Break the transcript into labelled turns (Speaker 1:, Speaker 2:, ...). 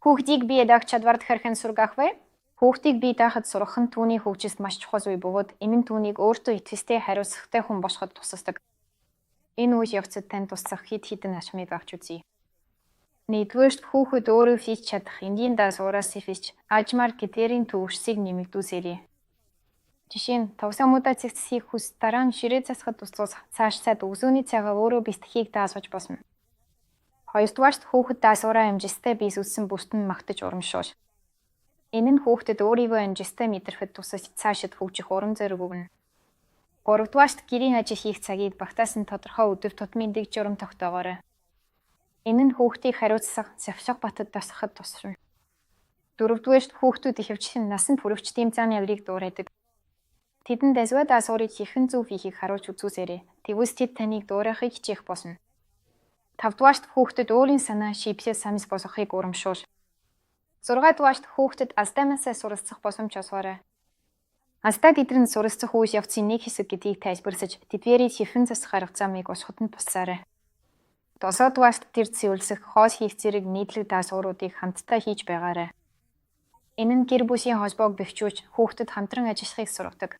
Speaker 1: Хүүхдийг бие даах чадвар хэрхэн сургах вэ? Хүүхдийг бие даахад сургах нь түүний хөгжилд маш чухал үе бөгөөд энэ нь түүнийг өөртөө итгэвчтэй хариуцлагатай хүн болоход тусалдаг. Энэ үе явцад танд тусах хэд хэдэн ашмыг авч үзье. Нэгдүгээр хүүхэд өөрөө хийж чадах энгийн даасуураас сэвэж ажмаар гитэрийн төвшсийг нэмэгдүүлсээрэй. Жишээ нь тавсамуудаа цэгцсийг хүс дараа нь ширээ засахад туслах цаашсаад өгзөөний цагаа өөрөө бэлтгэхийг даасгаж болно. Хоёрдугаарт хүүхэд даасуураа амжилттай бие зүссэн бүстэн магтаж урамшуул. Энэ нь хүүхдэд өөрийгөө амжилттай мэдрэхэд тусаж цаашид хөгжих урам зориг өгнө. Гуравдугаарт гэрийн ажил хийх цагийг багтаасан тодорхой өдөр тутмын дэг журам тогтоогоорой. Энэ нь хүүхдийг хариуцлага, завшиг батад тасгахад тусна. Дөрөвдүгээрт хүүхдүүд ихэвчлэн насанд хүрэгч тэмцээний яврыг дуурайдаг. Тэдэнд аливаа даасуурыг хэрхэн зөв хийхийг харуулж үзүүлсээрэй. Тэгвэл тэд таныг дуурайхыг хичээх болно. Тавдугаарт хүүхдэд өөрийн санаа шийдвэрлэл самс болгохыг урамшуул. 6-дугаарт хүүхдэд алдаамаасаа суралцах боломж олгоорой. Алдаа гэдэр нь суралцах үйл явцын нэг хэсэг гэдгийг тайлбарлаж, тэдгээрийг хэрхэн засах арга замыг олоход нь тусаарай. 7-дугаарт тэр цэвэрлэх, хоол хийх зэрэг нийтлэг даасууруудыг хамтдаа хийж байгаарай. Энэ нь гэр бүлийн холбоог бэхжүүлж, хүүхдэд хамтран ажиллахыг сургадаг.